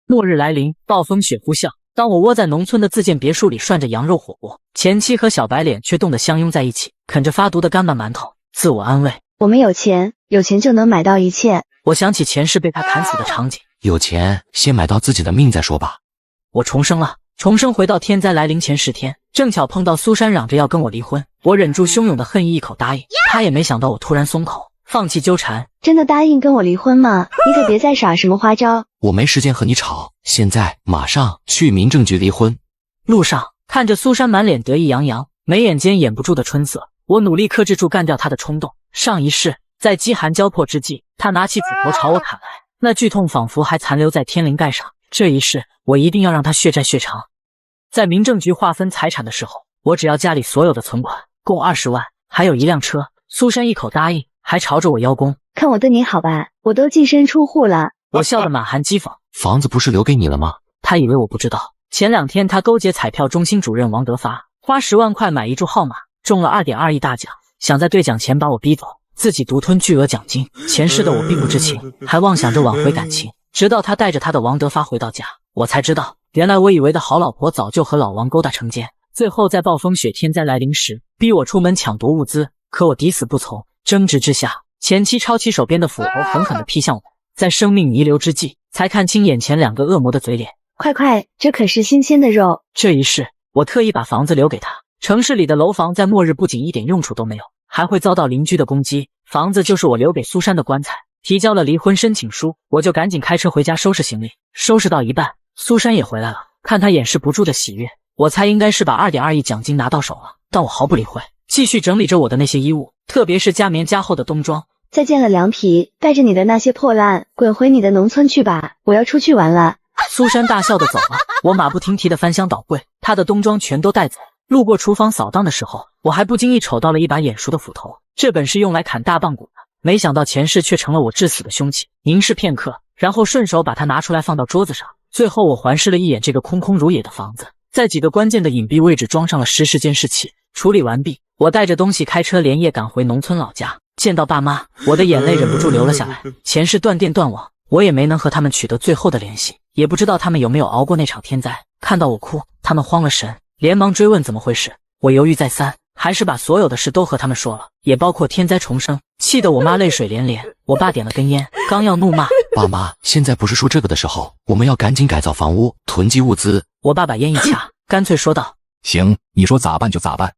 末日来临，暴风雪呼啸。当我窝在农村的自建别墅里涮着羊肉火锅，前妻和小白脸却冻得相拥在一起，啃着发毒的干拌馒头，自我安慰：我们有钱，有钱就能买到一切。我想起前世被他砍死的场景，有钱先买到自己的命再说吧。我重生了，重生回到天灾来临前10天，正巧碰到苏珊嚷着要跟我离婚，我忍住汹涌的恨意，一口答应。他也没想到我突然松口，放弃纠缠。真的答应跟我离婚吗？你可别再耍什么花招。我没时间和你吵，现在马上去民政局离婚。路上看着苏珊满脸得意洋洋，眉眼间掩不住的春色，我努力克制住干掉她的冲动。上一世在饥寒交迫之际，她拿起斧头朝我砍来，那剧痛仿佛还残留在天灵盖上。这一世我一定要让她血债血偿。在民政局划分财产的时候，我只要家里所有的存款，共20万，还有1辆车。苏珊一口答应，还朝着我邀功。看我对你好吧，我都净身出户了。我笑得满含讥讽。房子不是留给你了吗？他以为我不知道，前2天他勾结彩票中心主任王德发，花10万块买一注号码，中了2.2亿大奖，想在兑奖前把我逼走，自己独吞巨额奖金。前世的我并不知情，还妄想着挽回感情，直到他带着他的王德发回到家，我才知道，原来我以为的好老婆早就和老王勾搭成奸。最后在暴风雪天灾来临时，逼我出门抢夺物资，可我抵死不从。争执之下，前妻抄起手边的斧头狠狠地劈向我，在生命弥留之际，才看清眼前2个恶魔的嘴脸。快，这可是新鲜的肉。这一世，我特意把房子留给他。城市里的楼房在末日不仅一点用处都没有，还会遭到邻居的攻击。房子就是我留给苏珊的棺材。提交了离婚申请书，我就赶紧开车回家收拾行李。收拾到一半，苏珊也回来了，看她掩饰不住的喜悦，我猜应该是把2.2亿奖金拿到手了。但我毫不理会，继续整理着我的那些衣物，特别是加棉加厚的冬装。再见了凉皮，带着你的那些破烂滚回你的农村去吧，我要出去玩了。苏珊大笑的走了，我马不停蹄的翻箱倒柜，她的冬装全都带走。路过厨房扫荡的时候，我还不经意瞅到了一把眼熟的斧头，这本是用来砍大棒骨的，没想到前世却成了我致死的凶器。凝视片刻，然后顺手把它拿出来放到桌子上。最后我环视了一眼这个空空如也的房子，在几个关键的隐蔽位置装上了实时监视器。处理完毕，我带着东西开车连夜赶回农村老家。见到爸妈，我的眼泪忍不住流了下来。前世断电断网，我也没能和他们取得最后的联系，也不知道他们有没有熬过那场天灾。看到我哭，他们慌了神，连忙追问怎么回事。我犹豫再三，还是把所有的事都和他们说了，也包括天灾重生，气得我妈泪水连连。我爸点了根烟，刚要怒骂爸妈，现在不是说这个的时候，我们要赶紧改造房屋，囤积物资。我爸把烟一掐，干脆说道：行，你说咋办就咋办。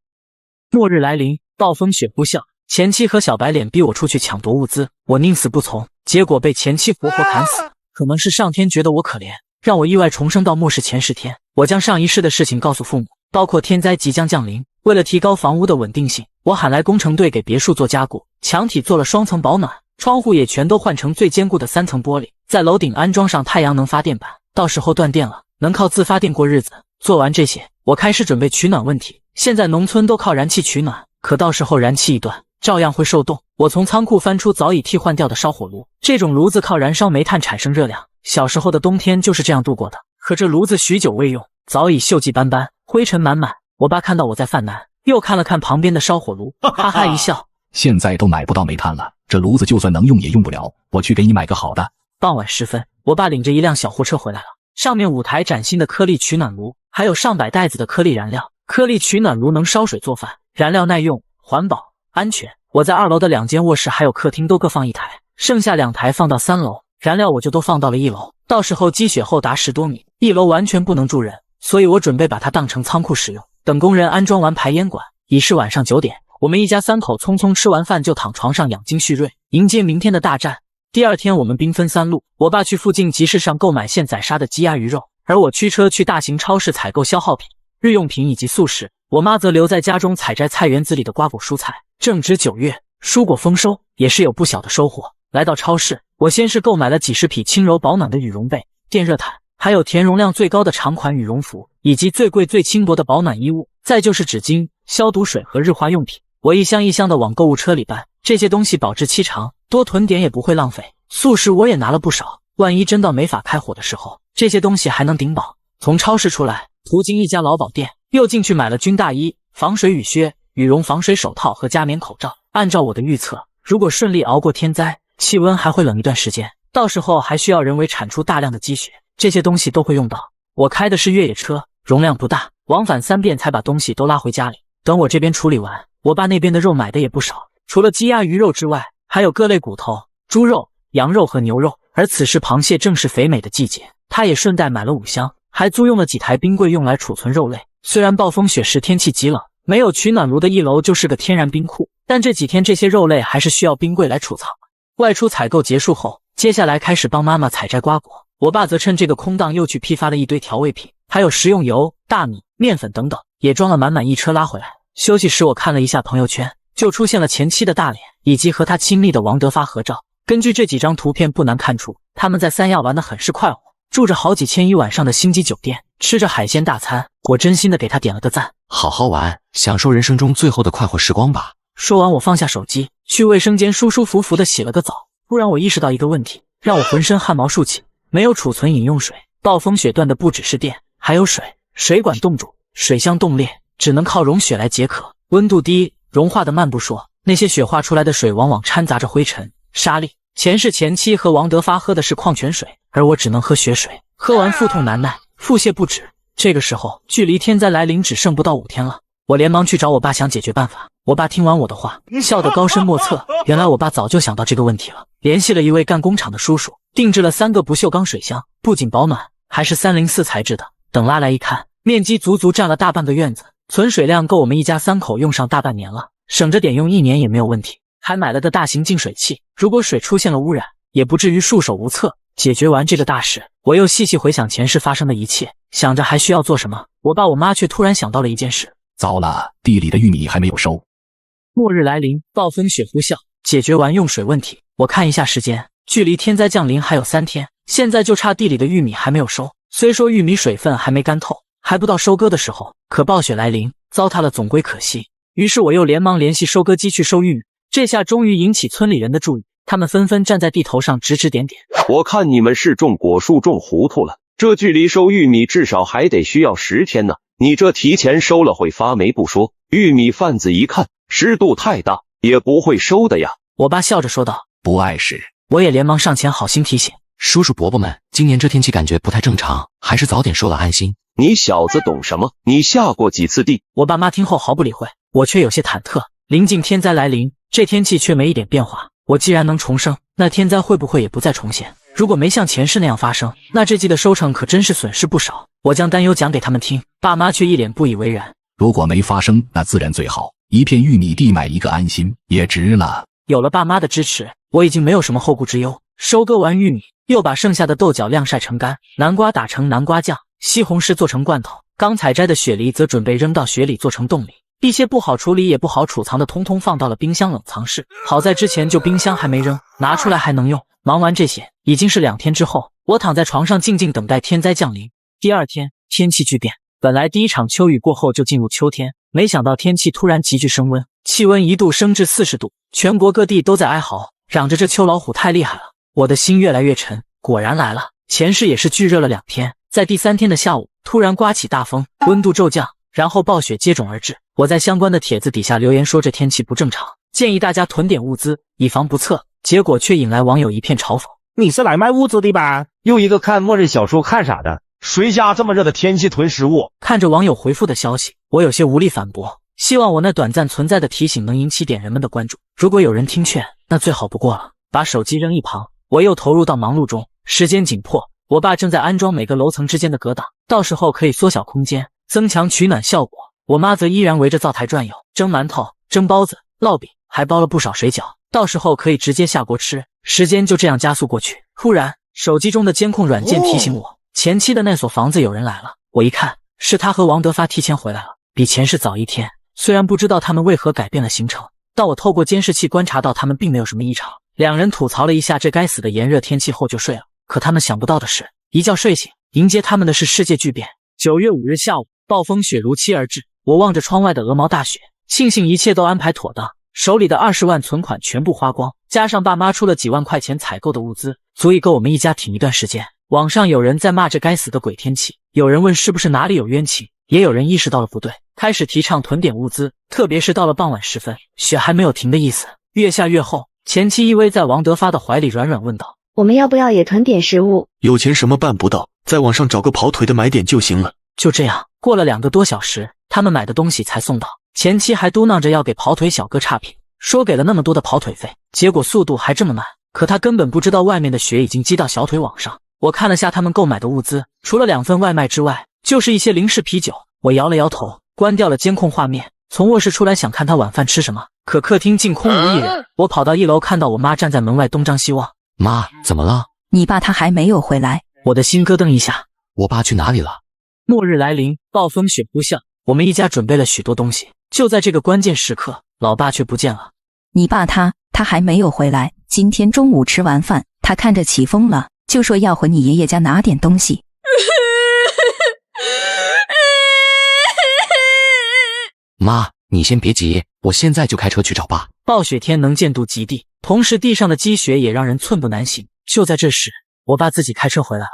末日来临，暴风雪呼啸，前妻和小白脸逼我出去抢夺物资，我宁死不从，结果被前妻活活砍死。可能是上天觉得我可怜，让我意外重生到末世前10天。我将上一世的事情告诉父母，包括天灾即将降临。为了提高房屋的稳定性，我喊来工程队给别墅做加固，墙体做了双层保暖，窗户也全都换成最坚固的3层玻璃，在楼顶安装上太阳能发电板，到时候断电了，能靠自发电过日子。做完这些，我开始准备取暖问题。现在农村都靠燃气取暖，可到时候燃气一断，照样会受冻。我从仓库翻出早已替换掉的烧火炉，这种炉子靠燃烧煤炭产生热量，小时候的冬天就是这样度过的。可这炉子许久未用，早已锈迹斑斑，灰尘满满。我爸看到我在犯难，又看了看旁边的烧火炉，哈哈一笑：现在都买不到煤炭了，这炉子就算能用也用不了，我去给你买个好的。傍晚时分，我爸领着一辆小货车回来了，上面5台崭新的颗粒取暖炉，还有上百袋子的颗粒燃料。颗粒取暖炉能烧水做饭，燃料耐用、环保、安全。我在2楼的2间卧室还有客厅都各放1台，剩下2台放到3楼，燃料我就都放到了1楼。到时候积雪厚达10多米，1楼完全不能住人，所以我准备把它当成仓库使用。等工人安装完排烟管，已是晚上9点。我们一家3口匆匆吃完饭就躺床上养精蓄锐，迎接明天的大战。第2天我们兵分3路，我爸去附近集市上购买现宰杀的鸡鸭鱼肉，而我驱车去大型超市采购消耗品、日用品以及速食。我妈则留在家中采摘菜园子里的瓜果蔬菜。正值9月，蔬果丰收，也是有不小的收获。来到超市，我先是购买了几十匹轻柔保暖的羽绒被、电热毯，还有填容量最高的长款羽绒服，以及最贵最轻薄的保暖衣物，再就是纸巾、消毒水和日化用品。我一箱一箱的往购物车里搬，这些东西保质期长，多囤点也不会浪费。速食我也拿了不少，万一真到没法开火的时候，这些东西还能顶饱。从超市出来，途经一家劳保店，又进去买了军大衣、防水雨靴、羽绒防水手套和加棉口罩。按照我的预测，如果顺利熬过天灾，气温还会冷一段时间，到时候还需要人为产出大量的积雪，这些东西都会用到。我开的是越野车，容量不大，往返3遍才把东西都拉回家里。等我这边处理完，我爸那边的肉买的也不少，除了鸡鸭鱼肉之外，还有各类骨头、猪肉、羊肉和牛肉。而此时螃蟹正是肥美的季节，他也顺带买了5箱，还租用了几台冰柜用来储存肉类。虽然暴风雪时天气极冷，没有取暖炉的1楼就是个天然冰库，但这几天这些肉类还是需要冰柜来储藏。外出采购结束后，接下来开始帮妈妈采摘瓜果，我爸则趁这个空档又去批发了一堆调味品，还有食用油、大米、面粉等等，也装了满满一车拉回来。休息时我看了一下朋友圈，就出现了前妻的大脸以及和他亲密的王德发合照。根据这几张图片不难看出，他们在三亚玩得很是快活，住着好几千一晚上的星级酒店，吃着海鲜大餐。我真心的给他点了个赞，好好玩，享受人生中最后的快活时光吧。说完我放下手机，去卫生间舒舒服服的洗了个澡。突然我意识到一个问题，让我浑身汗毛竖起。没有储存饮用水，暴风雪断的不只是电，还有水。水管冻住，水箱冻裂，只能靠融雪来解渴。温度低，融化的慢不说，那些雪化出来的水往往掺杂着灰尘、沙粒。前世前妻和王德发喝的是矿泉水，而我只能喝雪水，喝完腹痛难耐，腹泻不止。这个时候距离天灾来临只剩不到5天了，我连忙去找我爸想解决办法。我爸听完我的话，笑得高深莫测。原来我爸早就想到这个问题了，联系了一位干工厂的叔叔，定制了3个不锈钢水箱，不仅保暖，还是304材质的。等拉来一看，面积足足占了大半个院子，存水量够我们一家3口用上大半年了，省着点用1年也没有问题。还买了个大型净水器，如果水出现了污染，也不至于束手无策。解决完这个大事，我又细细回想前世发生的一切，想着还需要做什么。我爸我妈却突然想到了一件事，糟了，地里的玉米还没有收。末日来临，暴风雪呼啸。解决完用水问题，我看一下时间，距离天灾降临还有3天，现在就差地里的玉米还没有收。虽说玉米水分还没干透，还不到收割的时候，可暴雪来临，糟蹋了总归可惜。于是我又连忙联系收割机去收玉米。这下终于引起村里人的注意，他们纷纷站在地头上指指点点。我看你们是种果树种糊涂了，这距离收玉米至少还得需要10天呢。你这提前收了会发霉不说，玉米贩子一看湿度太大，也不会收的呀。我爸笑着说道。不碍事。我也连忙上前好心提醒。叔叔伯伯们，今年这天气感觉不太正常，还是早点收了安心。你小子懂什么？你下过几次地？我爸妈听后毫不理会，我却有些忐忑。临近天灾来临，这天气却没一点变化。我既然能重生，那天灾会不会也不再重现？如果没像前世那样发生，那这季的收成可真是损失不少。我将担忧讲给他们听，爸妈却一脸不以为然。如果没发生，那自然最好，一片玉米地买一个安心，也值了。有了爸妈的支持，我已经没有什么后顾之忧。收割完玉米，又把剩下的豆角晾晒成干，南瓜打成南瓜酱，西红柿做成罐头，刚采摘的雪梨则准备扔到雪里做成冻梨。一些不好处理也不好储藏的通通放到了冰箱冷藏室，好在之前就冰箱还没扔，拿出来还能用。忙完这些，已经是2天之后，我躺在床上静静等待天灾降临。第2天，天气巨变，本来第一场秋雨过后就进入秋天，没想到天气突然急剧升温，气温1度升至40度，全国各地都在哀嚎，嚷着这秋老虎太厉害了。我的心越来越沉，果然来了，前世也是巨热了2天，在第3天的下午，突然刮起大风，温度骤降，然后暴雪接踵而至。我在相关的帖子底下留言说这天气不正常，建议大家囤点物资，以防不测。结果却引来网友一片嘲讽：你是来卖物资的吧？又一个看末日小说看傻的，谁家这么热的天气囤食物？看着网友回复的消息，我有些无力反驳，希望我那短暂存在的提醒能引起点人们的关注。如果有人听劝，那最好不过了。把手机扔一旁，我又投入到忙碌中。时间紧迫，我爸正在安装每个楼层之间的隔挡，到时候可以缩小空间，增强取暖效果。我妈则依然围着灶台转悠，蒸馒头、蒸包子、烙饼，还包了不少水饺，到时候可以直接下锅吃。时间就这样加速过去。突然，手机中的监控软件提醒我，前期的那所房子有人来了。我一看，是他和王德发提前回来了，比前世早1天。虽然不知道他们为何改变了行程，但我透过监视器观察到他们并没有什么异常。2人吐槽了一下这该死的炎热天气后就睡了。可他们想不到的是，一觉睡醒，迎接他们的是世界巨变。9月5日下午，暴风雪如期而至。我望着窗外的鹅毛大雪，庆幸一切都安排妥当，手里的20万存款全部花光，加上爸妈出了几万块钱采购的物资，足以够我们一家挺一段时间。网上有人在骂这该死的鬼天气，有人问是不是哪里有冤情，也有人意识到了不对，开始提倡囤点物资，特别是到了傍晚时分，雪还没有停的意思，越下越厚。前妻依偎在王德发的怀里软软问道：我们要不要也囤点食物？有钱什么办不到，在网上找个跑腿的买点就行了。就这样，过了2个多小时，他们买的东西才送到。前妻还嘟囔着要给跑腿小哥差评，说给了那么多的跑腿费，结果速度还这么慢。可他根本不知道外面的血已经积到小腿网上。我看了下他们购买的物资，除了2份外卖之外，就是一些零食啤酒。我摇了摇头，关掉了监控画面，从卧室出来想看他晚饭吃什么，可客厅竟空无一人。我跑到1楼，看到我妈站在门外东张西望。妈，怎么了？你爸他还没有回来。我的心咯噔一下。我爸去哪里了？末日来临，暴风雪呼啸，我们一家准备了许多东西，就在这个关键时刻，老爸却不见了。你爸他还没有回来。今天中午吃完饭，他看着起风了，就说要回你爷爷家拿点东西。妈，你先别急，我现在就开车去找爸。暴雪天能见度极低，同时地上的积雪也让人寸步难行。就在这时，我爸自己开车回来了。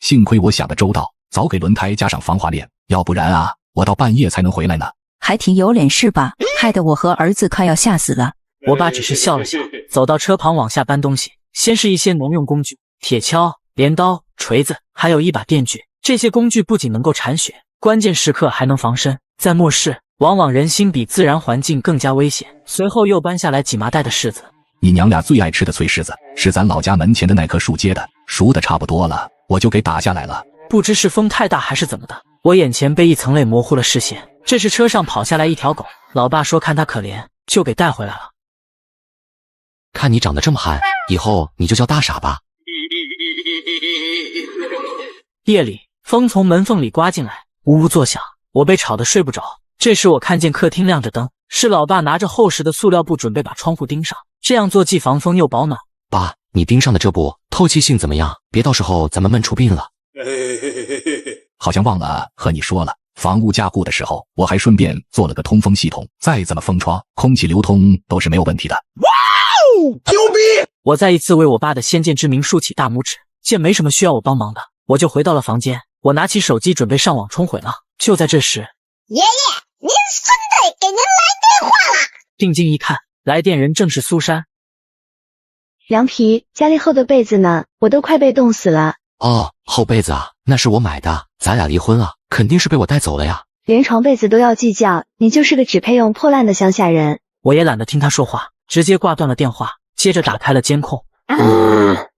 幸亏我想得周到，早给轮胎加上防滑链，要不然啊，我到半夜才能回来呢。还挺有脸是吧？害得我和儿子快要吓死了。我爸只是笑了笑，走到车旁往下搬东西。先是一些农用工具，铁锹、镰刀、锤子，还有一把电锯。这些工具不仅能够铲雪，关键时刻还能防身。在末世，往往人心比自然环境更加危险。随后又搬下来几麻袋的柿子。你娘俩最爱吃的脆柿子，是咱老家门前的那棵树结的，熟的差不多了，我就给打下来了。不知是风太大还是怎么的，我眼前被一层泪模糊了视线。这时车上跑下来一条狗，老爸说看它可怜，就给带回来了。看你长得这么憨，以后你就叫大傻吧。夜里，风从门缝里刮进来，呜呜作响，我被吵得睡不着。这时我看见客厅亮着灯，是老爸拿着厚实的塑料布准备把窗户钉上，这样做既防风又保暖。爸，你钉上的这布透气性怎么样？别到时候咱们闷出病了。好像忘了和你说了，房屋加固的时候，我还顺便做了个通风系统，再怎么封窗，空气流通都是没有问题的。哇哦，牛逼！我再一次为我爸的先见之明竖起大拇指。见没什么需要我帮忙的，我就回到了房间。我拿起手机准备上网冲回浪。就在这时，爷爷，您孙子给您来电话了。定睛一看，来电人正是苏珊。凉皮，家里厚的被子呢？我都快被冻死了。哦，厚被子啊，那是我买的。咱俩离婚了，肯定是被我带走了呀。连床被子都要计较，你就是个只配用破烂的乡下人。我也懒得听他说话，直接挂断了电话，接着打开了监控。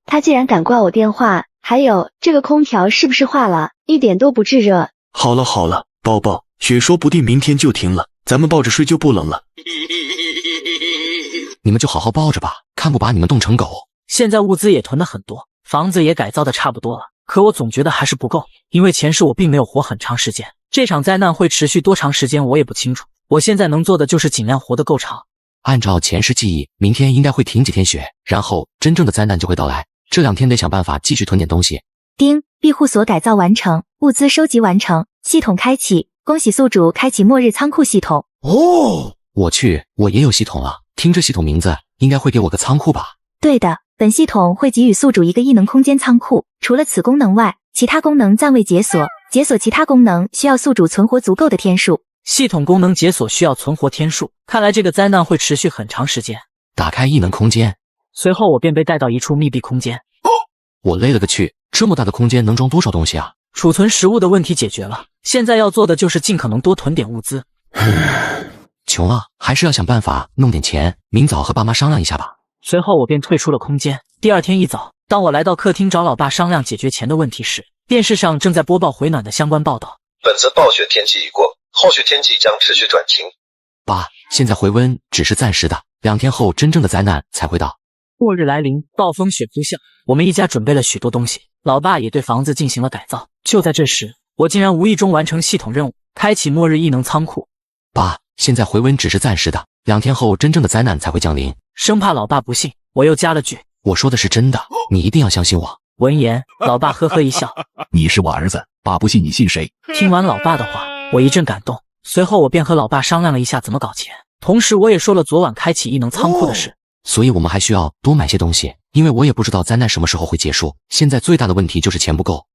他既然敢挂我电话，还有这个空调是不是坏了？一点都不炙热。好了好了，宝宝，雪说不定明天就停了，咱们抱着睡就不冷了。你们就好好抱着吧，看不把你们冻成狗。现在物资也囤的很多，房子也改造的差不多了，可我总觉得还是不够，因为前世我并没有活很长时间，这场灾难会持续多长时间我也不清楚。我现在能做的就是尽量活得够长。按照前世记忆，明天应该会停几天雪，然后真正的灾难就会到来。这2天得想办法继续囤点东西。丁，庇护所改造完成，物资收集完成，系统开启，恭喜宿主开启末日仓库系统。哦，我去，我也有系统了。听这系统名字，应该会给我个仓库吧？对的，本系统会给予宿主一个异能空间仓库，除了此功能外，其他功能暂未解锁。解锁其他功能需要宿主存活足够的天数。系统功能解锁需要存活天数，看来这个灾难会持续很长时间。打开异能空间，随后我便被带到一处密闭空间。我累了个去，这么大的空间能装多少东西啊？储存食物的问题解决了，现在要做的就是尽可能多囤点物资。穷啊，还是要想办法弄点钱，明早和爸妈商量一下吧。随后我便退出了空间。第二天一早，当我来到客厅找老爸商量解决钱的问题时，电视上正在播报回暖的相关报道。本次暴雪天气已过，后续天气将持续转晴。爸，现在回温只是暂时的，2天后真正的灾难才会到。末日来临，暴风雪呼啸，我们一家准备了许多东西，老爸也对房子进行了改造。就在这时，我竟然无意中完成系统任务，开启末日异能仓库。爸，现在回温只是暂时的，2天后真正的灾难才会降临。生怕老爸不信，我又加了句：我说的是真的，你一定要相信我。闻言，老爸呵呵一笑：你是我儿子，爸不信你信谁？听完老爸的话，我一阵感动。随后我便和老爸商量了一下怎么搞钱，同时我也说了昨晚开启异能仓库的事。所以我们还需要多买些东西，因为我也不知道灾难什么时候会结束。现在最大的问题就是钱不够。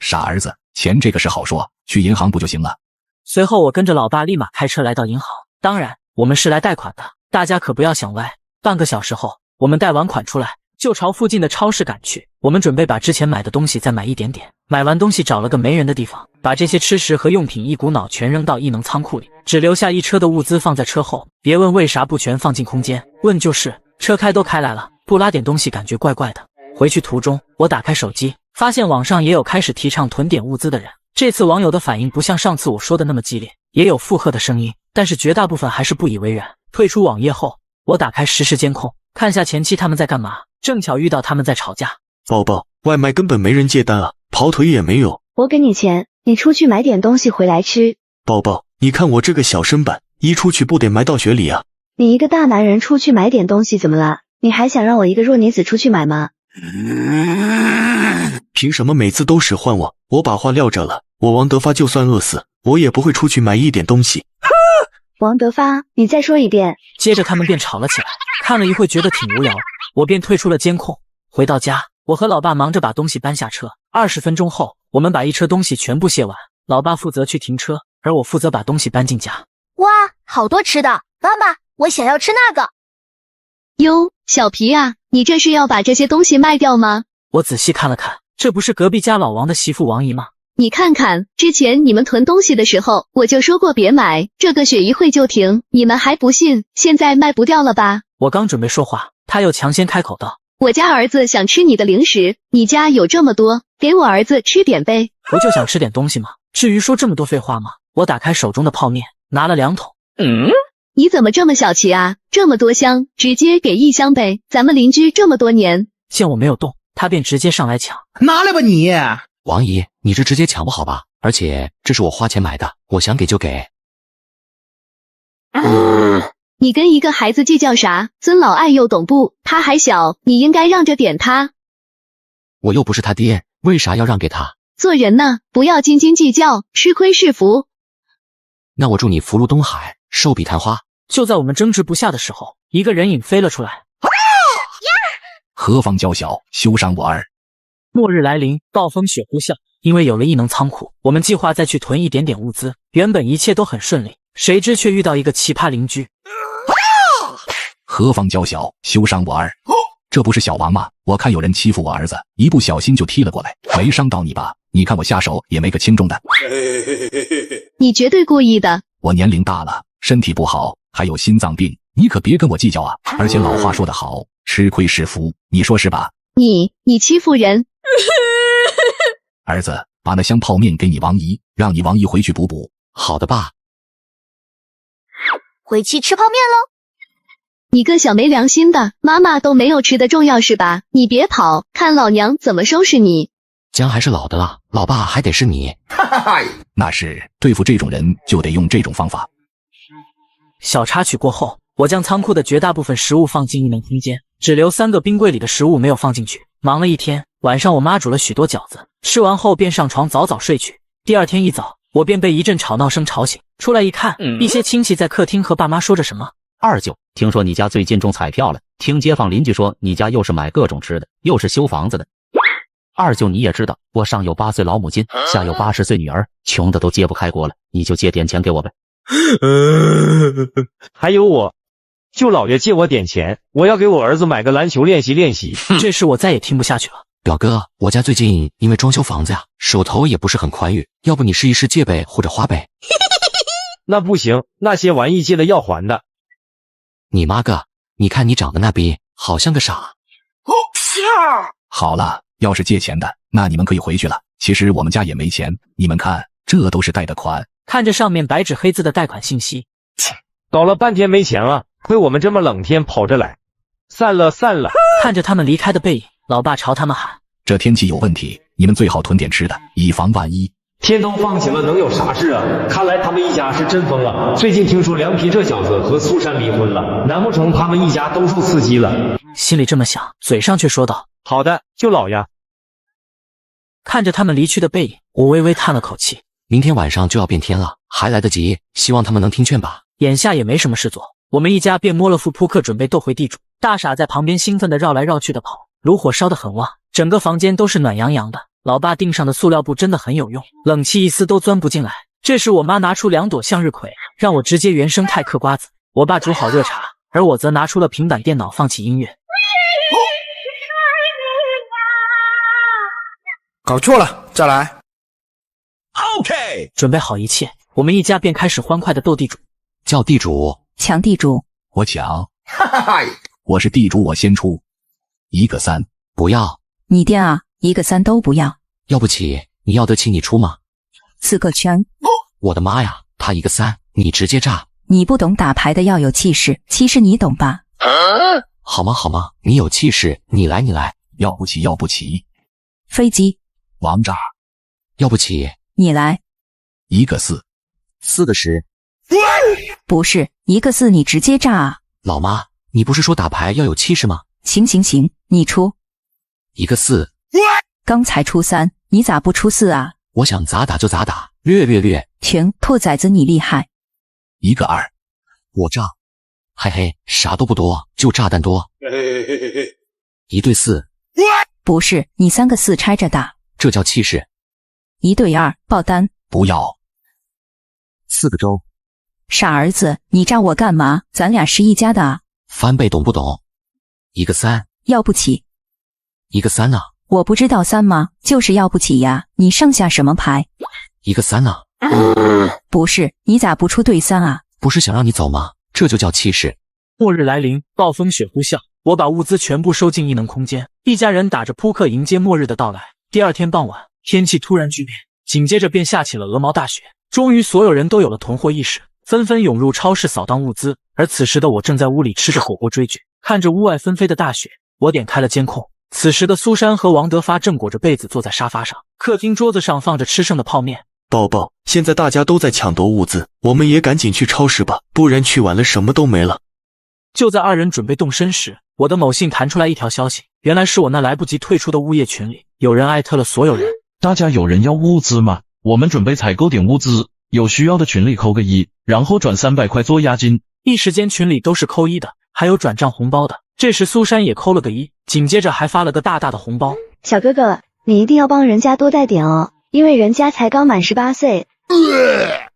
傻儿子，钱这个事好说，去银行不就行了？随后我跟着老爸立马开车来到银行，当然我们是来贷款的，大家可不要想歪。半个小时后，我们贷完款出来，就朝附近的超市赶去。我们准备把之前买的东西再买一点点。买完东西找了个没人的地方，把这些吃食和用品一股脑全扔到异能仓库里，只留下一车的物资放在车后。别问为啥不全放进空间，问就是车开都开来了，不拉点东西感觉怪怪的。回去途中，我打开手机，发现网上也有开始提倡囤点物资的人。这次网友的反应不像上次我说的那么激烈，也有附和的声音，但是绝大部分还是不以为然。退出网页后，我打开实时监控，看下前妻他们在干嘛，正巧遇到他们在吵架。宝宝，外卖根本没人接单啊，跑腿也没有。我给你钱，你出去买点东西回来吃。宝宝，你看我这个小身板，一出去不得埋到雪里啊。你一个大男人出去买点东西怎么了？你还想让我一个弱女子出去买吗？凭什么每次都使唤我？我把话撂这了，我王德发就算饿死，我也不会出去买一点东西。王德发，你再说一遍。接着他们便吵了起来，看了一会觉得挺无聊，我便退出了监控。回到家，我和老爸忙着把东西搬下车。20分钟后，我们把一车东西全部卸完，老爸负责去停车，而我负责把东西搬进家。哇，好多吃的！妈妈，我想要吃那个。哟，小皮啊，你这是要把这些东西卖掉吗？我仔细看了看，这不是隔壁家老王的媳妇王姨吗？你看看，之前你们囤东西的时候，我就说过别买，这个雪一会就停，你们还不信，现在卖不掉了吧？我刚准备说话，他又抢先开口道：我家儿子想吃你的零食，你家有这么多，给我儿子吃点呗。不就想吃点东西吗？至于说这么多废话吗？我打开手中的泡面，拿了2桶。你怎么这么小气啊？这么多箱，直接给1箱呗，咱们邻居这么多年。见我没有动，他便直接上来抢。拿来吧你！王姨，你这直接抢不好吧？而且这是我花钱买的，我想给就给。你跟一个孩子计较啥？尊老爱幼懂不？他还小，你应该让着点他。我又不是他爹，为啥要让给他？做人呢，不要斤斤计较，吃亏是福。那我祝你福如东海，寿比昙花。就在我们争执不下的时候，一个人影飞了出来。何方娇小，休伤我儿。末日来临，暴风雪呼啸。因为有了异能仓库，我们计划再去囤一点点物资。原本一切都很顺利，谁知却遇到一个奇葩邻居。何方娇小，休伤我儿。这不是小王吗？我看有人欺负我儿子，一不小心就踢了过来，没伤到你吧？你看我下手也没个轻重的。你绝对故意的。我年龄大了，身体不好，还有心脏病，你可别跟我计较啊！而且老话说得好，吃亏是福，你说是吧？你欺负人。儿子，把那箱泡面给你王姨，让你王姨回去补补。好的爸。回去吃泡面喽。你个小没良心的，妈妈都没有吃的重要是吧？你别跑，看老娘怎么收拾你。姜还是老的辣，老爸还得是你。那是，对付这种人就得用这种方法。小插曲过后，我将仓库的绝大部分食物放进异能空间，只留3个冰柜里的食物没有放进去。忙了一天，晚上我妈煮了许多饺子，吃完后便上床早早睡去。第二天一早，我便被一阵吵闹声吵醒，出来一看，一些亲戚在客厅和爸妈说着什么。二舅，听说你家最近中彩票了，听街坊邻居说你家又是买各种吃的，又是修房子的。二舅你也知道，我上有8岁老母亲，下有80岁女儿，穷的都揭不开锅了，你就借点钱给我呗。还有我，舅老爷借我点钱，我要给我儿子买个篮球练习练习。这事我再也听不下去了。表哥，我家最近因为装修房子呀，手头也不是很宽裕，要不你试一试借呗或者花呗。那不行，那些玩意借了要还的。你妈个，你看你长得那逼，好像个傻。好了，要是借钱的，那你们可以回去了。其实我们家也没钱，你们看，这都是贷的款。看着上面白纸黑字的贷款信息，搞了半天没钱了，亏我们这么冷天跑着来。散了散了。看着他们离开的背影，老爸朝他们喊：这天气有问题，你们最好囤点吃的，以防万一。天都放晴了，能有啥事啊？看来他们一家是真疯了。最近听说凉皮这小子和苏珊离婚了，难不成他们一家都受刺激了？心里这么想，嘴上却说道：好的，舅老爷。看着他们离去的背影，我微微叹了口气。明天晚上就要变天了，还来得及，希望他们能听劝吧。眼下也没什么事做，我们一家便摸了副扑克，准备斗回地主。大傻在旁边兴奋地绕来绕去的跑，炉火烧得很旺，整个房间都是暖洋洋的。老爸订上的塑料布真的很有用，冷气一丝都钻不进来。这时我妈拿出2朵向日葵，让我直接原生态嗑瓜子。我爸煮好热茶，而我则拿出了平板电脑放起音乐。搞错了，再来。OK， 准备好一切，我们一家便开始欢快的斗地主。叫地主，抢地主，我抢。我是地主，我先出。1个3，不要。你爹啊，1个3都不要。要不起，你要得起你出吗？4个圈。我的妈呀，他1个3，你直接炸。你不懂打牌的要有气势，其实你懂吧？好吗好吗，你有气势，你来。要不起，要不起。飞机。王炸。要不起。你来。1个4。4个10。不是1个4，你直接炸啊！老妈，你不是说打牌要有气势吗？行，你出。1个4。刚才出3，你咋不出4啊？我想咋打就咋打，略。停，兔崽子你厉害。 1个2。我炸。嘿嘿，啥都不多，就炸弹多。1对4。不是，你3个4拆着打，这叫气势。1对2，爆单。不要。4个周。傻儿子，你炸我干嘛？咱俩是一家的啊。翻倍懂不懂？1个3。要不起。1个3啊。我不知道3吗？就是要不起呀。你剩下什么牌？1个3啊。不是，你咋不出对3啊？不是想让你走吗？这就叫气势。末日来临，暴风雪呼啸，我把物资全部收进异能空间，一家人打着扑克迎接末日的到来。第2天傍晚，天气突然巨变，紧接着便下起了鹅毛大雪。终于所有人都有了囤货意识，纷纷涌入超市扫荡物资。而此时的我正在屋里吃着火锅追剧，看着屋外纷飞的大雪。我点开了监控，此时的苏珊和王德发正裹着被子坐在沙发上，客厅桌子上放着吃剩的泡面。宝宝，现在大家都在抢夺物资，我们也赶紧去超市吧，不然去晚了什么都没了。就在2人准备动身时，我的某信弹出来一条消息，原来是我那来不及退出的物业群里，有人艾特了所有人。大家有人要物资吗？我们准备采购点物资，有需要的群里扣个1，然后转300块做押金。一时间群里都是扣1的，还有转账红包的。这时苏珊也扣了个1，紧接着还发了个大大的红包。小哥哥，你一定要帮人家多带点哦，因为人家才刚满18岁。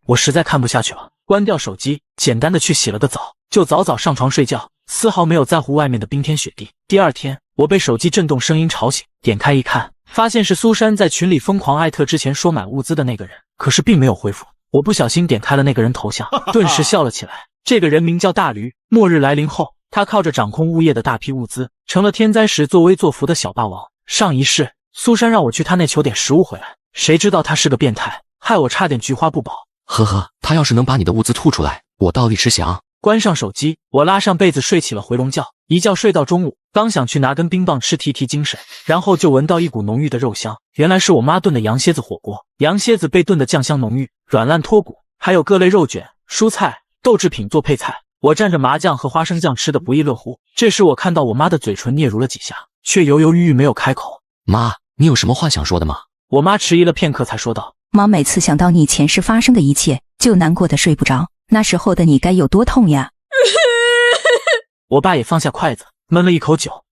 我实在看不下去了，关掉手机，简单的去洗了个澡，就早早上床睡觉，丝毫没有在乎外面的冰天雪地。第2天，我被手机震动声音吵醒，点开一看，发现是苏珊在群里疯狂艾特之前说买物资的那个人，可是并没有回复。我不小心点开了那个人头像，顿时笑了起来。这个人名叫大驴。末日来临后，他靠着掌控物业的大批物资，成了天灾时作威作福的小霸王。上一世，苏珊让我去他那求点食物回来，谁知道他是个变态，害我差点菊花不保。呵呵，他要是能把你的物资吐出来，我倒立吃翔。关上手机，我拉上被子睡起了回笼觉，一觉睡到中午，刚想去拿根冰棒吃提精神，然后就闻到一股浓郁的肉香，原来是我妈炖的羊蝎子火锅。羊蝎子被炖的酱香浓郁，软烂脱骨，还有各类肉卷、蔬菜、豆制品做配菜。我蘸着麻酱和花生酱吃得不亦乐乎。这时我看到我妈的嘴唇嗫嚅了几下，却犹犹豫豫没有开口。妈，你有什么话想说的吗？我妈迟疑了片刻才说道。妈每次想到你前世发生的一切，就难过的睡不着，那时候的你该有多痛呀。我爸也放下筷子，闷了一口酒。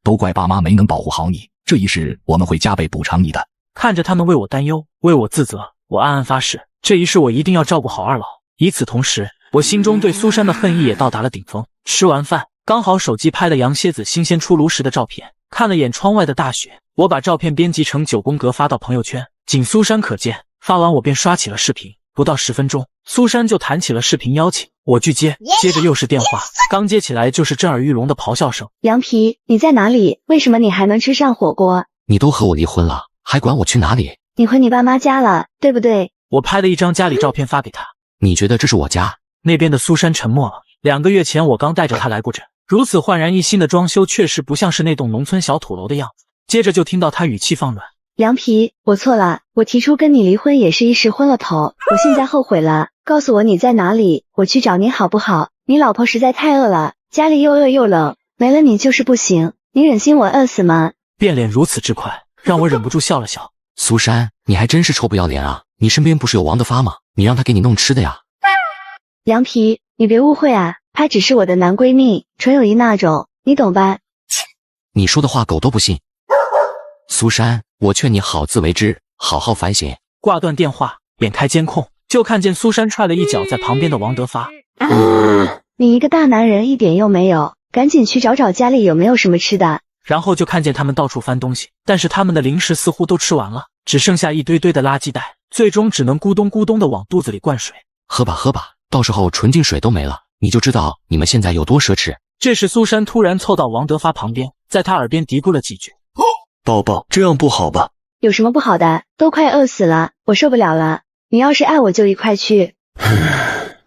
都怪爸妈没能保护好你，这一世我们会加倍补偿你的。看着他们为我担忧，为我自责，我暗暗发誓，这一世我一定要照顾好2老。与此同时，我心中对苏珊的恨意也到达了顶峰。吃完饭，刚好手机拍了羊蝎子新鲜出炉时的照片，看了眼窗外的大雪，我把照片编辑成9宫格发到朋友圈，仅苏珊可见。发完我便刷起了视频，不到10分钟，苏珊就弹起了视频邀请，我拒接，接着又是电话，刚接起来就是震耳欲聋的咆哮声。羊皮，你在哪里？为什么你还能吃上火锅？你都和我离婚了，还管我去哪里？你回你爸妈家了，对不对？我拍了一张家里照片发给他。你觉得这是我家？那边的苏珊沉默了。2个月前我刚带着他来过这，如此焕然一新的装修确实不像是那栋农村小土楼的样子。接着就听到他语气放软。羊皮，我错了，我提出跟你离婚也是一时昏了头，我现在后悔了，告诉我你在哪里，我去找你好不好？你老婆实在太饿了，家里又饿又冷，没了你就是不行，你忍心我饿死吗？变脸如此之快，让我忍不住笑了笑。苏珊，你还真是臭不要脸啊！你身边不是有王德发吗？你让他给你弄吃的呀。羊皮，你别误会啊，她只是我的男闺蜜，纯友谊那种，你懂吧？你说的话狗都不信。苏珊，我劝你好自为之，好好反省。挂断电话，点开监控，就看见苏珊踹了一脚在旁边的王德发。你一个大男人一点用没有，赶紧去找找家里有没有什么吃的。然后就看见他们到处翻东西，但是他们的零食似乎都吃完了，只剩下一堆堆的垃圾袋，最终只能咕咚咕咚的往肚子里灌水。喝吧喝吧，到时候纯净水都没了，你就知道你们现在有多奢侈。这时苏珊突然凑到王德发旁边，在他耳边嘀咕了几句。宝宝，这样不好吧？有什么不好的？都快饿死了，我受不了了。你要是爱我就一块去。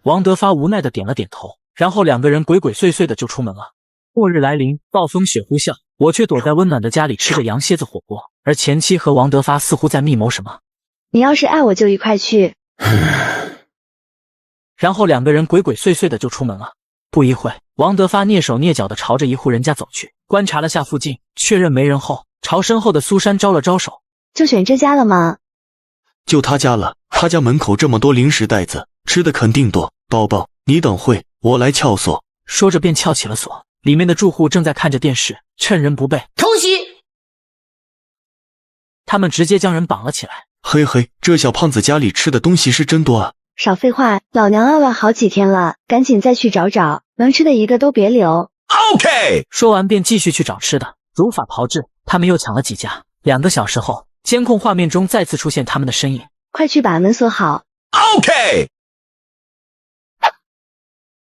王德发无奈的点了点头，然后两个人鬼鬼祟祟的就出门了。末日来临，暴风雪呼啸，我却躲在温暖的家里吃着羊蝎子火锅，而前妻和王德发似乎在密谋什么。你要是爱我就一块去。然后两个人鬼鬼祟祟的就出门了。不一会，王德发蹑手蹑脚的朝着一户人家走去，观察了下附近，确认没人后，朝身后的苏珊招了招手。就选这家了吗？就他家了，他家门口这么多零食袋子，吃的肯定多。宝宝，你等会，我来撬锁。说着便撬起了锁，里面的住户正在看着电视，趁人不备，偷袭！他们直接将人绑了起来。嘿嘿，这小胖子家里吃的东西是真多啊！少废话，老娘饿了好几天了，赶紧再去找找，能吃的一个都别留。OK。说完便继续去找吃的，如法炮制，他们又抢了几家。2个小时后，监控画面中再次出现他们的身影。快去把门锁好。OK。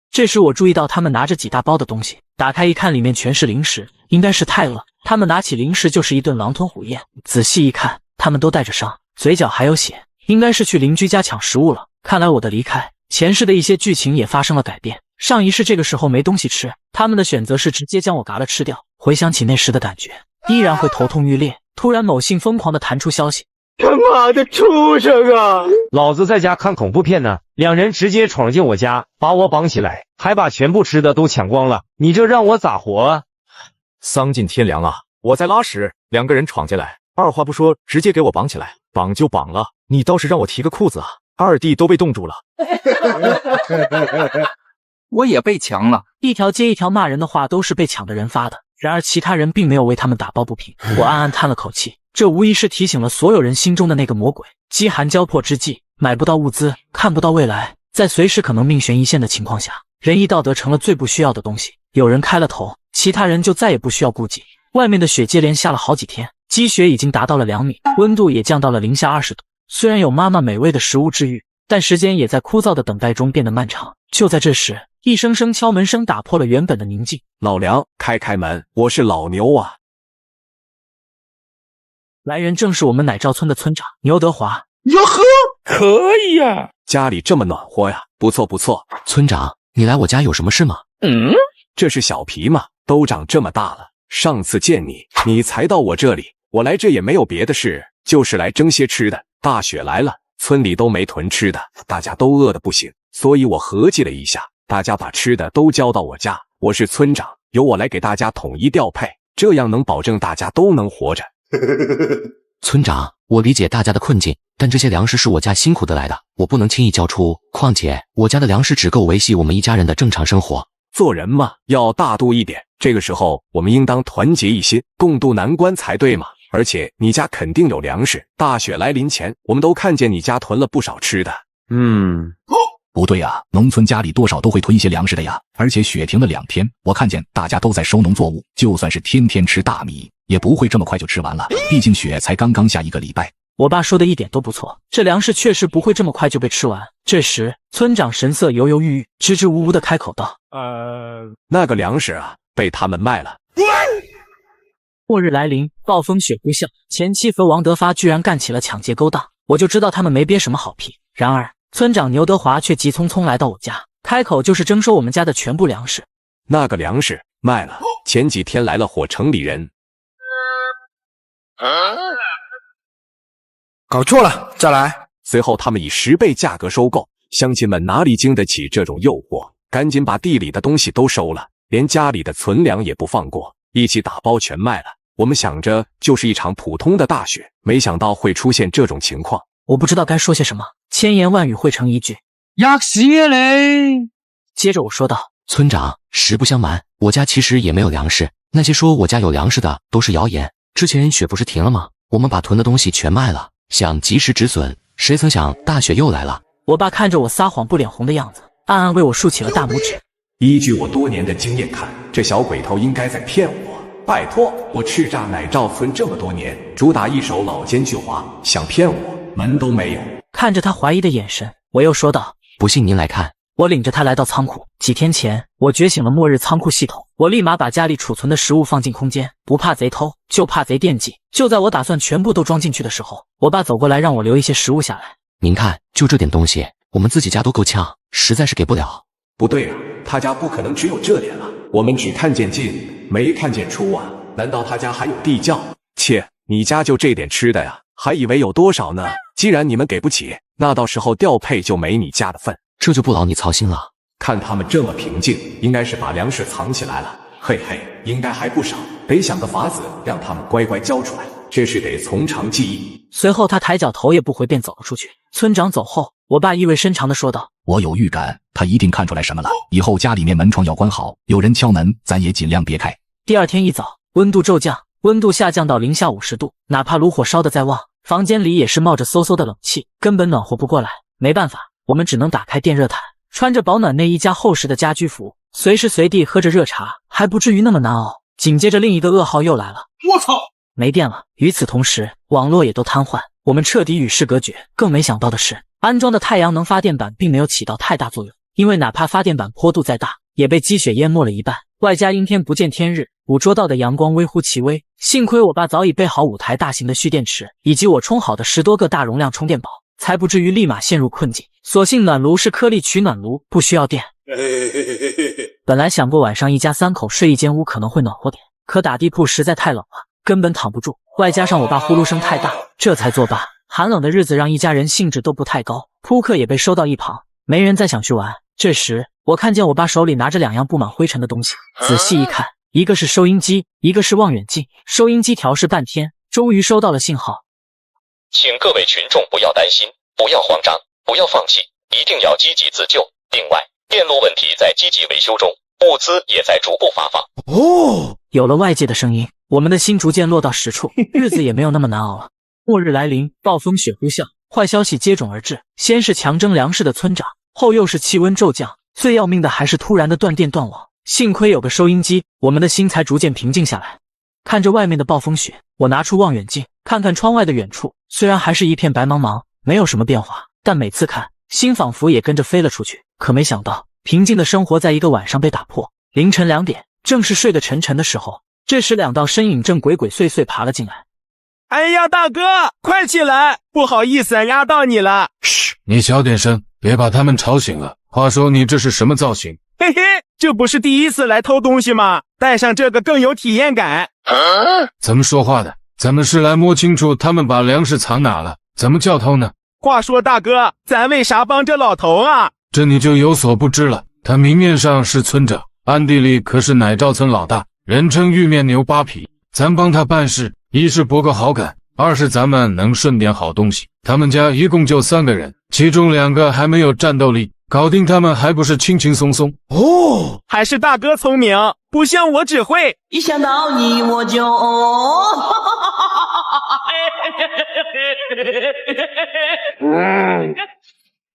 这时我注意到他们拿着几大包的东西，打开一看，里面全是零食，应该是太饿。他们拿起零食就是一顿狼吞虎咽。仔细一看，他们都带着伤，嘴角还有血，应该是去邻居家抢食物了。看来我的离开，前世的一些剧情也发生了改变。上一世这个时候没东西吃，他们的选择是直接将我嘎了吃掉。回想起那时的感觉，依然会头痛欲裂。突然某信疯狂地弹出消息，他妈的畜生啊！老子在家看恐怖片呢，两人直接闯进我家，把我绑起来，还把全部吃的都抢光了，你这让我咋活啊？丧尽天良啊！我在拉屎，两个人闯进来，二话不说直接给我绑起来，绑就绑了，你倒是让我提个裤子啊！二弟都被冻住了。我也被抢了，一条接一条骂人的话都是被抢的人发的。然而其他人并没有为他们打抱不平。我暗暗叹了口气，这无疑是提醒了所有人心中的那个魔鬼。饥寒交迫之际，买不到物资，看不到未来，在随时可能命悬一线的情况下，仁义道德成了最不需要的东西。有人开了头，其他人就再也不需要顾忌。外面的雪接连下了好几天，积雪已经达到了2米，温度也降到了零下20度。虽然有妈妈美味的食物治愈，但时间也在枯燥的等待中变得漫长。就在这时，一声声敲门声打破了原本的宁静。老梁，开门，我是老牛啊！来人正是我们奶赵村的村长牛德华。哟呵，可以呀！家里这么暖和呀，不错不错。村长，你来我家有什么事吗？这是小皮嘛，都长这么大了，上次见你，你才到我这里，我来这也没有别的事，就是来蒸些吃的。大雪来了，村里都没囤吃的，大家都饿得不行，所以我合计了一下，大家把吃的都交到我家，我是村长，由我来给大家统一调配，这样能保证大家都能活着。村长，我理解大家的困境，但这些粮食是我家辛苦得来的，我不能轻易交出，况且我家的粮食只够维系我们一家人的正常生活。做人嘛，要大度一点，这个时候我们应当团结一心，共度难关才对嘛。而且你家肯定有粮食，大雪来临前，我们都看见你家囤了不少吃的。不对啊，农村家里多少都会囤一些粮食的呀。而且雪停了2天，我看见大家都在收农作物，就算是天天吃大米，也不会这么快就吃完了。毕竟雪才刚刚下1个礼拜。我爸说的一点都不错，这粮食确实不会这么快就被吃完。这时，村长神色犹犹豫豫，支支吾吾的开口道：“那个粮食啊，被他们卖了。”末日来临，暴风雪呼啸，前妻和王德发居然干起了抢劫勾当，我就知道他们没憋什么好屁。然而，村长牛德华却急匆匆来到我家，开口就是征收我们家的全部粮食。那个粮食卖了，前几天来了伙城里人。搞错了，再来。随后他们以10倍价格收购，乡亲们哪里经得起这种诱惑，赶紧把地里的东西都收了，连家里的存粮也不放过，一起打包全卖了。我们想着就是一场普通的大雪，没想到会出现这种情况。我不知道该说些什么，千言万语汇成一句：吔屎啊你！接着我说道：村长，实不相瞒，我家其实也没有粮食，那些说我家有粮食的都是谣言。之前雪不是停了吗？我们把囤的东西全卖了，想及时止损，谁曾想大雪又来了。我爸看着我撒谎不脸红的样子，暗暗为我竖起了大拇指。依据我多年的经验看，这小鬼头应该在骗我。拜托，我叱咤奶罩村这么多年，主打一手老奸巨猾，想骗我门都没有。看着他怀疑的眼神，我又说道：“不信您来看。”我领着他来到仓库。几天前，我觉醒了末日仓库系统，我立马把家里储存的食物放进空间，不怕贼偷，就怕贼惦记。就在我打算全部都装进去的时候，我爸走过来让我留一些食物下来。您看，就这点东西，我们自己家都够呛，实在是给不了。不对啊，他家不可能只有这点啊，我们只看见进，没看见出啊。难道他家还有地窖？切，你家就这点吃的呀？还以为有多少呢？既然你们给不起，那到时候调配就没你家的份。这就不劳你操心了。看他们这么平静，应该是把粮食藏起来了。嘿嘿，应该还不少，得想个法子让他们乖乖交出来，这是得从长计议。随后他抬脚头也不回便走了出去。村长走后，我爸意味深长地说道：“我有预感，他一定看出来什么了。以后家里面门窗要关好，有人敲门，咱也尽量别开。”第二天一早，温度骤降，温度下降到零下50度，哪怕炉火烧得再旺，房间里也是冒着嗖嗖的冷气，根本暖和不过来。没办法，我们只能打开电热毯，穿着保暖内衣加厚实的家居服，随时随地喝着热茶，还不至于那么难熬。紧接着另一个噩耗又来了，我操，没电了。与此同时，网络也都瘫痪，我们彻底与世隔绝。更没想到的是，安装的太阳能发电板并没有起到太大作用，因为哪怕发电板坡度再大，也被积雪淹没了一半，外加阴天不见天日，捕捉到的阳光微乎其微。幸亏我爸早已备好5台大型的蓄电池，以及我充好的10多个大容量充电宝，才不至于立马陷入困境。所幸暖炉是颗粒取暖炉，不需要电。本来想过晚上一家3口睡一间屋可能会暖和点，可打地铺实在太冷了，根本躺不住，外加上我爸呼噜声太大，这才作罢。寒冷的日子让一家人兴致都不太高，扑克也被收到一旁，没人再想去玩。这时我看见我爸手里拿着2样布满灰尘的东西，仔细一看，一个是收音机，一个是望远镜。收音机调试半天，终于收到了信号。请各位群众不要担心，不要慌张，不要放弃，一定要积极自救。另外，电路问题在积极维修中，物资也在逐步发放。哦，有了外界的声音，我们的心逐渐落到实处，日子也没有那么难熬了。末日来临，暴风雪呼啸，坏消息接踵而至。先是强征粮食的村长，后又是气温骤降，最要命的还是突然的断电断网。幸亏有个收音机，我们的心才逐渐平静下来。看着外面的暴风雪，我拿出望远镜，看看窗外的远处，虽然还是一片白茫茫，没有什么变化，但每次看，心仿佛也跟着飞了出去。可没想到，平静的生活在一个晚上被打破。凌晨2点，正是睡得沉沉的时候，这时2道身影正鬼鬼祟祟爬了进来。哎呀，大哥，快起来！不好意思，压到你了。嘘，你小点声，别把他们吵醒了。话说你这是什么造型？嘿嘿，这不是第一次来偷东西吗？带上这个更有体验感。怎么说话的？咱们是来摸清楚他们把粮食藏哪了，怎么叫偷呢？话说大哥，咱为啥帮这老头啊？这你就有所不知了。他明面上是村长，暗地里可是奶罩村老大，人称玉面牛扒皮。咱帮他办事，一是博个好感，二是咱们能顺点好东西。他们家一共就3个人，其中2个还没有战斗力，搞定他们还不是轻轻松松？哦，还是大哥聪明，不像我只会一想到你我就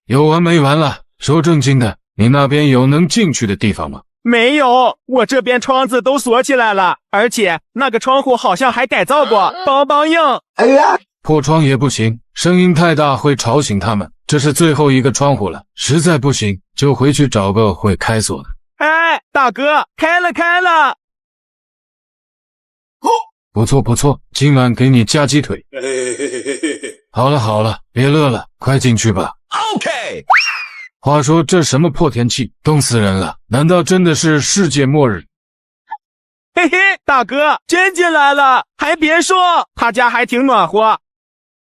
有完没完了？说正经的，你那边有能进去的地方吗？没有，我这边窗子都锁起来了，而且那个窗户好像还改造过，梆硬。哎呀，破窗也不行，声音太大会吵醒他们。这是最后一个窗户了，实在不行就回去找个会开锁的。哎，大哥，开了！不错不错，今晚给你加鸡腿。好了，别乐了，快进去吧。OK。话说这什么破天气，冻死人了！难道真的是世界末日？嘿嘿，大哥，真进来了，还别说，他家还挺暖和。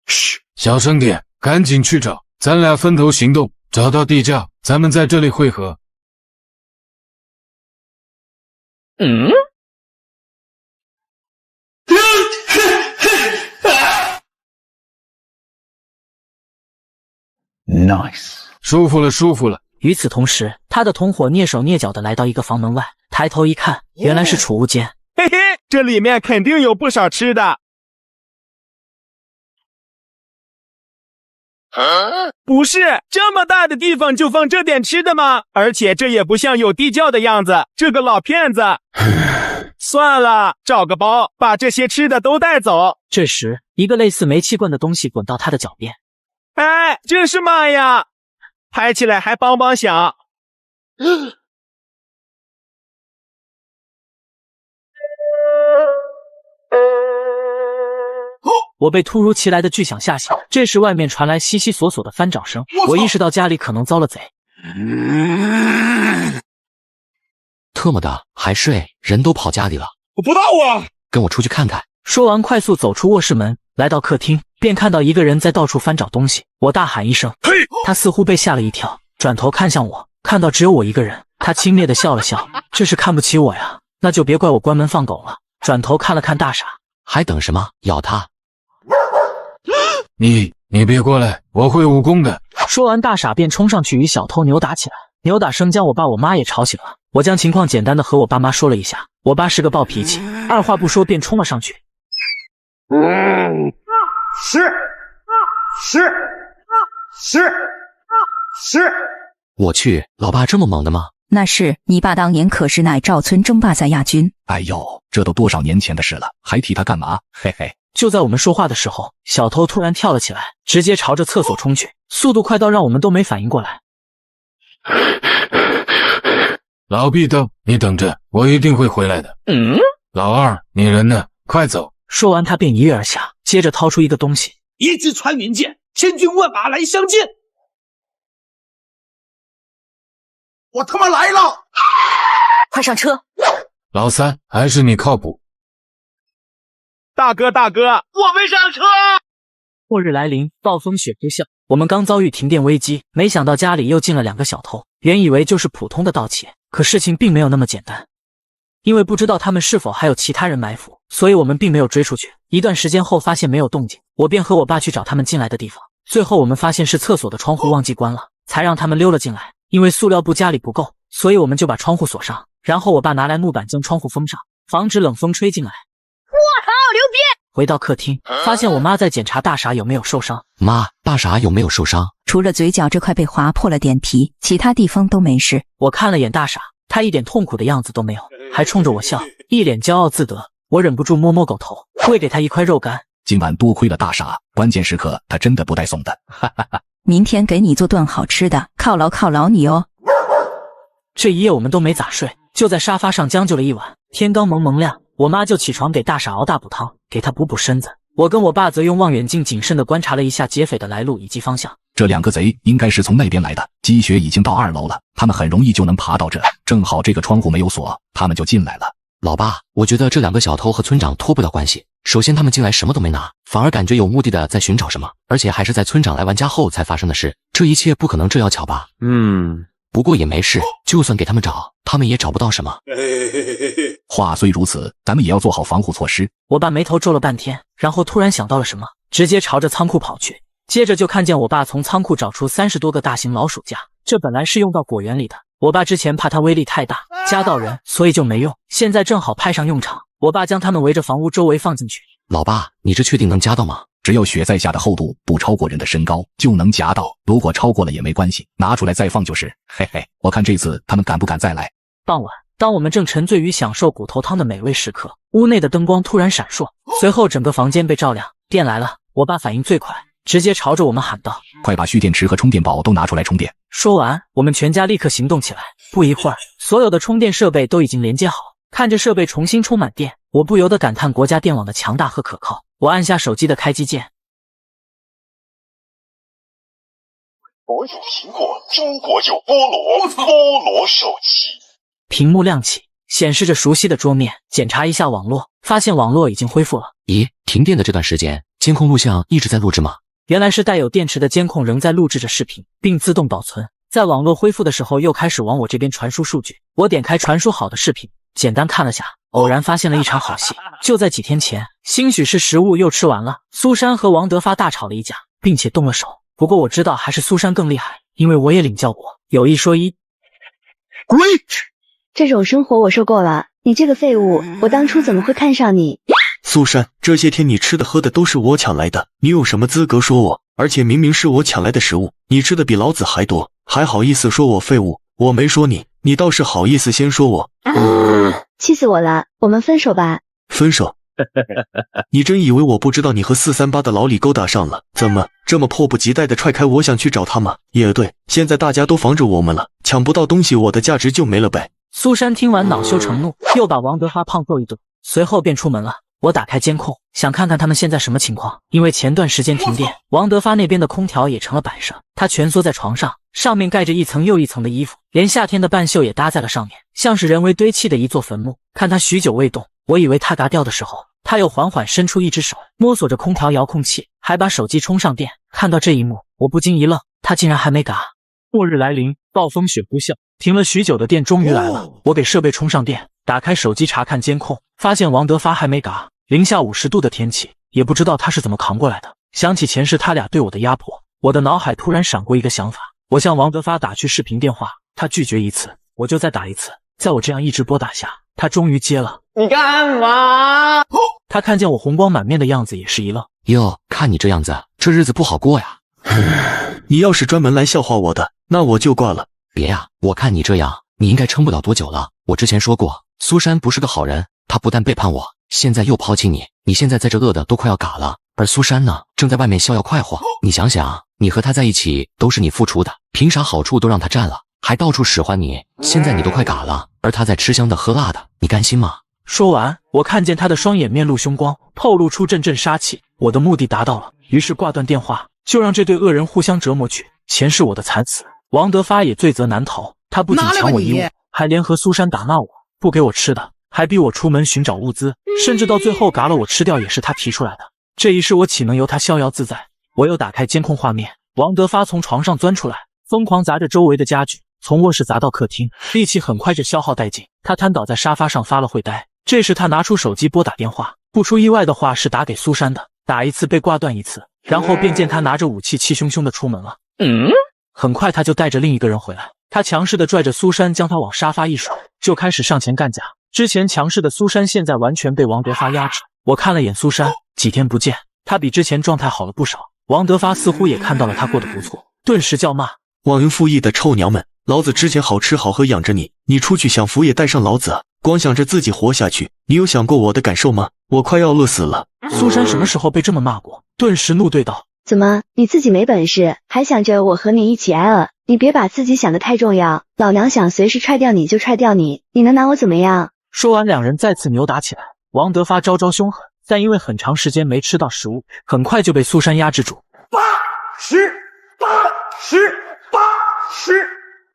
嘘，小声点，赶紧去找，咱俩分头行动，找到地窖，咱们在这里汇合。Nice， 舒服了。与此同时，他的同伙蹑手蹑脚地来到一个房门外，抬头一看，原来是储物间。嘿嘿，这里面肯定有不少吃的。不是，这么大的地方就放这点吃的吗？而且这也不像有地窖的样子，这个老骗子。算了，找个包把这些吃的都带走。这时，一个类似煤气罐的东西滚到他的脚边。哎，这是嘛呀？拍起来还梆梆响。我被突如其来的巨响吓醒，这时外面传来悉悉索索的翻掌声，我意识到家里可能遭了贼。特么的，还睡？人都跑家里了，我不到啊！跟我出去看看。说完，快速走出卧室门，来到客厅，便看到一个人在到处翻找东西。我大喊一声，嘿！他似乎被吓了一跳，转头看向我，看到只有我一个人，他轻蔑地笑了笑，这是看不起我呀？那就别怪我关门放狗了。转头看了看大傻，还等什么？咬他！你别过来，我会武功的。说完，大傻便冲上去与小偷扭打起来，扭打声将我爸我妈也吵醒了。我将情况简单的和我爸妈说了一下，我爸是个暴脾气，二话不说便冲了上去。是。我去，老爸这么猛的吗？那是，你爸当年可是乃赵村争霸赛亚军。哎呦，这都多少年前的事了，还提他干嘛？嘿嘿。就在我们说话的时候，小偷突然跳了起来，直接朝着厕所冲去，速度快到让我们都没反应过来。老毕斗，你等着，我一定会回来的。老二，你人呢？快走！说完，他便一跃而下，接着掏出一个东西，一支穿云箭，千军万马来相见。我他妈来了！快上车！老三，还是你靠谱。大哥，我没上车。末日来临，暴风雪呼啸，我们刚遭遇停电危机，没想到家里又进了2个小偷。原以为就是普通的盗窃，可事情并没有那么简单。因为不知道他们是否还有其他人埋伏，所以我们并没有追出去。一段时间后发现没有动静，我便和我爸去找他们进来的地方。最后我们发现是厕所的窗户忘记关了，才让他们溜了进来。因为塑料布家里不够，所以我们就把窗户锁上，然后我爸拿来木板将窗户封上，防止冷风吹进来。我靠，牛逼！回到客厅，发现我妈在检查大傻有没有受伤。妈，大傻有没有受伤？除了嘴角这块被划破了点皮，其他地方都没事。我看了眼大傻，他一点痛苦的样子都没有，还冲着我笑，一脸骄傲自得。我忍不住摸摸狗头，喂给他一块肉干。今晚多亏了大傻，关键时刻他真的不带送的。哈哈哈。明天给你做顿好吃的，犒劳你哦。这一夜我们都没咋睡，就在沙发上将就了一晚。天刚蒙亮，我妈就起床给大傻熬大补汤，给他补身子。我跟我爸则用望远镜谨慎地观察了一下劫匪的来路以及方向。这2个贼应该是从那边来的，积雪已经到2楼了，他们很容易就能爬到这，正好这个窗户没有锁，他们就进来了。老爸，我觉得这2个小偷和村长脱不了关系。首先他们进来什么都没拿，反而感觉有目的的在寻找什么，而且还是在村长来完家后才发生的事，这一切不可能这样巧吧？不过也没事，就算给他们找，他们也找不到什么。话虽如此，咱们也要做好防护措施。我爸眉头皱了半天，然后突然想到了什么，直接朝着仓库跑去。接着就看见我爸从仓库找出30多个大型老鼠夹，这本来是用到果园里的，我爸之前怕它威力太大，夹到人，所以就没用，现在正好派上用场。我爸将它们围着房屋周围放进去。老爸，你这确定能夹到吗？只要雪在下的厚度不超过人的身高，就能夹到。如果超过了也没关系，拿出来再放就是。嘿嘿，我看这次他们敢不敢再来。傍晚，当我们正沉醉于享受骨头汤的美味时刻，屋内的灯光突然闪烁，随后整个房间被照亮。电来了，我爸反应最快，直接朝着我们喊道：快把蓄电池和充电宝都拿出来充电。说完，我们全家立刻行动起来。不一会儿，所有的充电设备都已经连接好。看着设备重新充满电，我不由得感叹国家电网的强大和可靠。我按下手机的开机键，我有苹果，中国有菠萝手机。屏幕亮起，显示着熟悉的桌面。检查一下网络，发现网络已经恢复了。咦，停电的这段时间，监控录像一直在录制吗？原来是带有电池的监控仍在录制着视频，并自动保存。在网络恢复的时候，又开始往我这边传输数据。我点开传输好的视频，简单看了下，偶然发现了一场好戏。就在几天前，兴许是食物又吃完了，苏珊和王德发大吵了一架，并且动了手。不过我知道还是苏珊更厉害，因为我也领教过。有一说一，滚！这种生活我受够了，你这个废物，我当初怎么会看上你？苏珊，这些天你吃的喝的都是我抢来的，你有什么资格说我？而且明明是我抢来的食物，你吃的比老子还多，还好意思说我废物？我没说你，你倒是好意思先说我。气死我了，我们分手吧。分手？你真以为我不知道你和438的老李勾搭上了？怎么这么迫不及待的踹开我想去找他吗？也对，现在大家都防着我们了，抢不到东西，我的价值就没了呗。苏珊听完恼羞成怒，又把王德发胖揍一顿，随后便出门了。我打开监控，想看看他们现在什么情况。因为前段时间停电，王德发那边的空调也成了摆设，他蜷缩在床上，上面盖着一层又一层的衣服，连夏天的半袖也搭在了上面，像是人为堆砌的一座坟墓。看他许久未动，我以为他嘎掉的时候，他又缓缓伸出一只手，摸索着空调遥控器，还把手机充上电。看到这一幕，我不禁一愣，他竟然还没嘎。末日来临，暴风雪呼啸，停了许久的电终于来了。我给设备充上电，打开手机查看监控，发现王德发还没嘎。零下50度的天气，也不知道他是怎么扛过来的。想起前世他俩对我的压迫，我的脑海突然闪过一个想法，我向王德发打去视频电话，他拒绝一次，我就再打一次。在我这样一直拨打下，他终于接了。你干嘛？他看见我红光满面的样子，也是一愣。哟，看你这样子，这日子不好过呀。你要是专门来笑话我的，那我就挂了。别呀，我看你这样，你应该撑不了多久了。我之前说过，苏珊不是个好人，她不但背叛我，现在又抛弃你。你现在在这饿的都快要嘎了，而苏珊呢，正在外面逍遥快活。你想想，你和她在一起都是你付出的，凭啥好处都让她占了，还到处使唤你？现在你都快嘎了，而她在吃香的喝辣的，你甘心吗？说完，我看见他的双眼面露凶光，透露出阵阵杀气。我的目的达到了，于是挂断电话，就让这对恶人互相折磨去。钱是我的惨死，王德发也罪责难逃。他不仅抢我衣物，还联合苏珊打骂我，不给我吃的，还逼我出门寻找物资，甚至到最后嘎了我吃掉也是他提出来的。这一世我岂能由他逍遥自在？我又打开监控画面，王德发从床上钻出来，疯狂砸着周围的家具，从卧室砸到客厅，力气很快就消耗殆尽。他瘫倒在沙发上发了会呆。这时他拿出手机拨打电话，不出意外的话是打给苏珊的，打一次被挂断一次，然后便见他拿着武器气汹汹的出门了。很快他就带着另一个人回来，他强势的拽着苏珊，将她往沙发一甩，就开始上前干架。之前强势的苏珊现在完全被王德发压制。我看了眼苏珊，几天不见，她比之前状态好了不少。王德发似乎也看到了她过得不错，顿时叫骂：忘恩负义的臭娘们！老子之前好吃好喝养着你，你出去享福也带上老子，光想着自己活下去，你有想过我的感受吗？我快要饿死了。苏珊什么时候被这么骂过？顿时怒对道：怎么，你自己没本事，还想着我和你一起挨饿？你别把自己想得太重要，老娘想随时踹掉你就踹掉你，你能拿我怎么样？说完，两人再次扭打起来。王德发招招凶狠，但因为很长时间没吃到食物，很快就被苏珊压制住。80。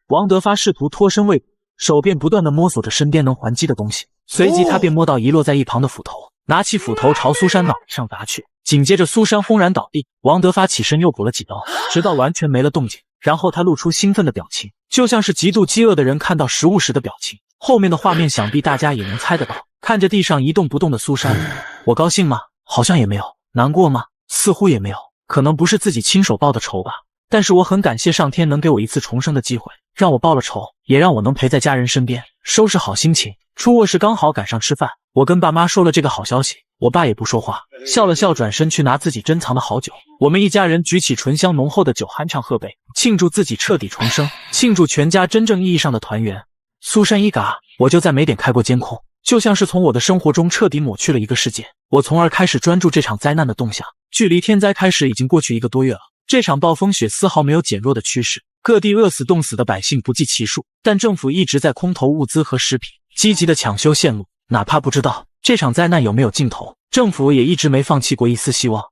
王德发试图脱身未果，手便不断地摸索着身边能还击的东西，随即他便摸到遗落在一旁的斧头，拿起斧头朝苏珊脑袋上砸去。紧接着苏珊轰然倒地，王德发起身又补了几刀，直到完全没了动静。然后他露出兴奋的表情，就像是极度饥饿的人看到食物时的表情。后面的画面想必大家也能猜得到。看着地上一动不动的苏珊，我高兴吗？好像也没有。难过吗？似乎也没有。可能不是自己亲手报的仇吧。但是我很感谢上天能给我一次重生的机会，让我报了仇，也让我能陪在家人身边，收拾好心情。出卧室刚好赶上吃饭，我跟爸妈说了这个好消息，我爸也不说话，笑了笑，转身去拿自己珍藏的好酒。我们一家人举起醇香浓厚的酒，酣畅喝杯，庆祝自己彻底重生，庆祝全家真正意义上的团圆。苏珊一嘎，我就再没点开过监控，就像是从我的生活中彻底抹去了一个世界。我从而开始专注这场灾难的动向。距离天灾开始已经过去1个多月了，这场暴风雪丝毫没有减弱的趋势，各地饿死冻死的百姓不计其数，但政府一直在空投物资和食品，积极的抢修线路。哪怕不知道这场灾难有没有尽头，政府也一直没放弃过一丝希望。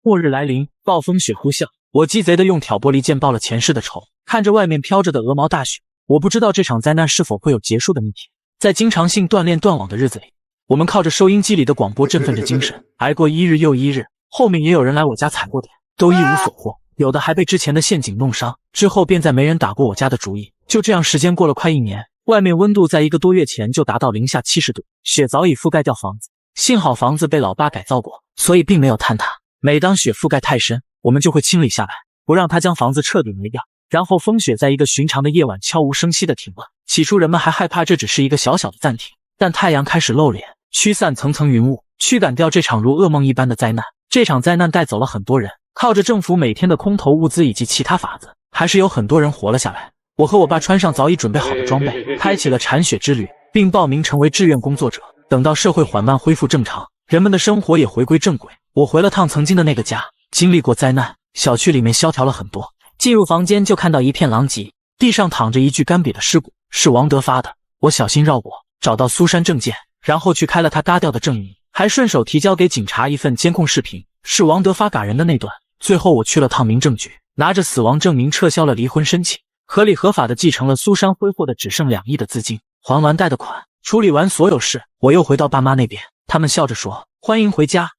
末日来临，暴风雪呼啸，我鸡贼的用挑拨离间报了前世的仇。看着外面飘着的鹅毛大雪，我不知道这场灾难是否会有结束的那天。在经常性断链断网的日子里，我们靠着收音机里的广播振奋着精神，挨过一日又一日。后面也有人来我家踩过点，都一无所获，有的还被之前的陷阱弄伤，之后便再没人打过我家的主意。就这样时间过了快1年，外面温度在1个多月前就达到零下70度，雪早已覆盖掉房子。幸好房子被老爸改造过，所以并没有坍塌。每当雪覆盖太深，我们就会清理下来，不让它将房子彻底没掉。然后风雪在一个寻常的夜晚悄无声息地停了。起初人们还害怕这只是一个小小的暂停，但太阳开始露脸，驱散层层云雾，驱赶掉这场如噩梦一般的灾难。这场灾难带走了很多人，靠着政府每天的空投物资以及其他法子，还是有很多人活了下来。我和我爸穿上早已准备好的装备，开启了铲雪之旅，并报名成为志愿工作者。等到社会缓慢恢复正常，人们的生活也回归正轨，我回了趟曾经的那个家。经历过灾难，小区里面萧条了很多。进入房间就看到一片狼藉，地上躺着一具干瘪的尸骨，是王德发的。我小心绕过，找到苏珊证件，然后去开了他嘎掉的证明，还顺手提交给警察一份监控视频，是王德发嘎人的那段。最后我去了趟民政局，拿着死亡证明撤销了离婚申请，合理合法的继承了苏珊挥霍的只剩2亿的资金，还完贷的款，处理完所有事，我又回到爸妈那边。他们笑着说：“欢迎回家。”